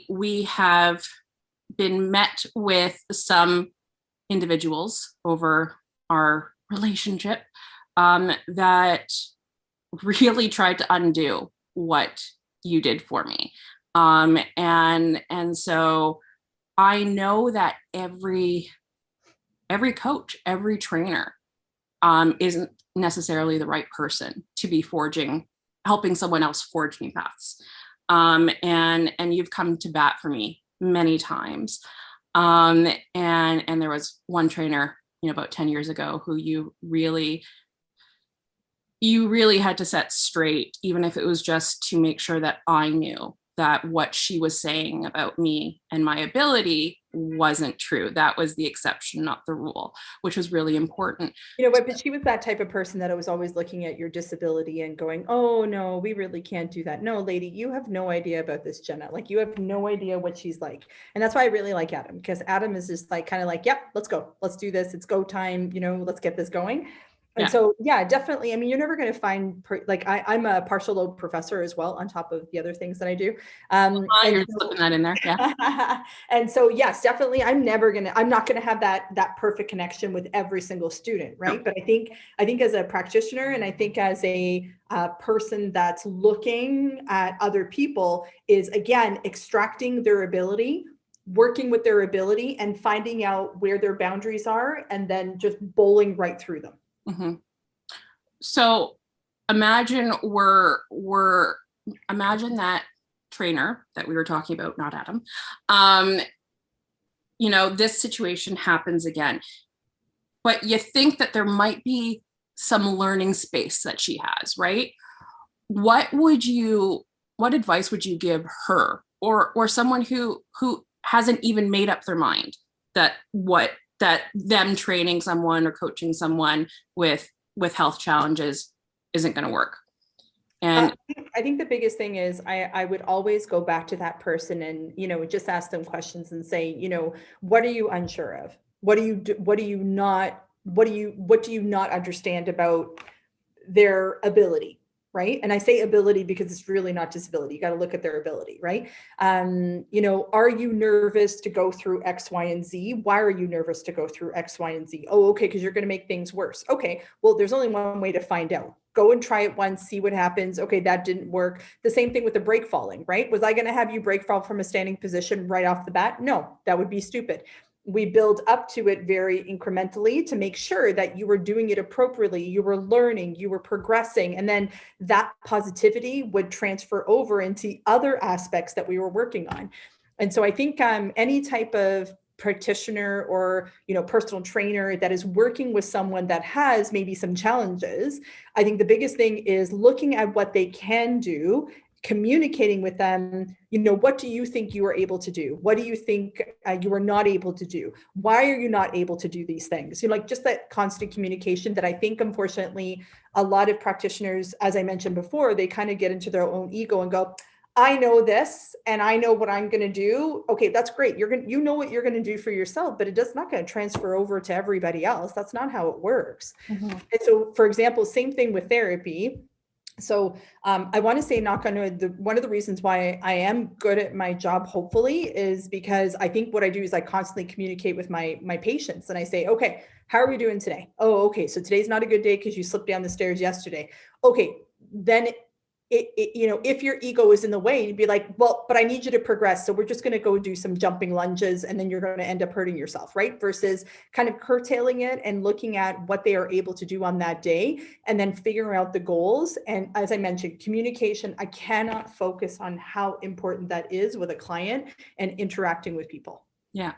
We have been met with some individuals over our relationship that really tried to undo what you did for me. And so I know that every coach, every trainer isn't necessarily the right person to be helping someone else forge new paths. And you've come to bat for me many times. And there was one trainer, about 10 years ago who you really had to set straight, even if it was just to make sure that I knew that what she was saying about me and my ability wasn't true. That was the exception, not the rule, which was really important. But she was that type of person that was always looking at your disability and going, oh no, we really can't do that. No, lady, you have no idea about this, Jenna. Like, you have no idea what she's like. And that's why I really like Adam, because Adam is just like, kind of like, yep, let's go. Let's do this. It's go time. Let's get this going. And so, yeah, definitely. I mean, you're never going to find, I'm a partial lobe professor as well, on top of the other things that I do. You're slipping that in there. Yeah. And so, yes, definitely. I'm not going to have that perfect connection with every single student. Right. But I think as a practitioner, and I think as a person that's looking at other people, is again, extracting their ability, working with their ability, and finding out where their boundaries are, and then just bowling right through them. Mm-hmm. So imagine imagine that trainer that we were talking about, not Adam. This situation happens again, but you think that there might be some learning space that she has, right? What advice would you give her, or someone who hasn't even made up their mind that them training someone or coaching someone with health challenges isn't going to work? And I think the biggest thing is I would always go back to that person and, just ask them questions and say, what are you unsure of? What do you not understand about their ability? Right. And I say ability because it's really not disability. You got to look at their ability, right? Are you nervous to go through X, Y, and Z? Why are you nervous to go through X, Y, and Z? Oh, okay, because you're going to make things worse. Okay, well, there's only one way to find out. Go and try it once, see what happens. Okay, that didn't work. The same thing with the break falling, right? Was I going to have you break fall from a standing position right off the bat? No, that would be stupid. We build up to it very incrementally to make sure that you were doing it appropriately, you were learning, you were progressing, and then that positivity would transfer over into other aspects that we were working on. And so I think any type of practitioner or personal trainer that is working with someone that has maybe some challenges, I think the biggest thing is looking at what they can do, communicating with them, what do you think you are able to do? What do you think you are not able to do? Why are you not able to do these things? Just that constant communication that I think, unfortunately, a lot of practitioners, as I mentioned before, they kind of get into their own ego and go, I know this and I know what I'm going to do. Okay, that's great. You know what you're going to do for yourself, but it's not going to transfer over to everybody else. That's not how it works. Mm-hmm. And so, for example, same thing with therapy. So I want to say, knock on wood, one of the reasons why I am good at my job, hopefully, is because I think what I do is I constantly communicate with my patients, and I say, okay, how are we doing today? Oh, okay, so today's not a good day because you slipped down the stairs yesterday. Okay, then if your ego is in the way, you'd be like, well, but I need you to progress. So we're just going to go do some jumping lunges, and then you're going to end up hurting yourself, right? Versus kind of curtailing it and looking at what they are able to do on that day, and then figuring out the goals. And as I mentioned, communication, I cannot focus on how important that is with a client and interacting with people. Yeah.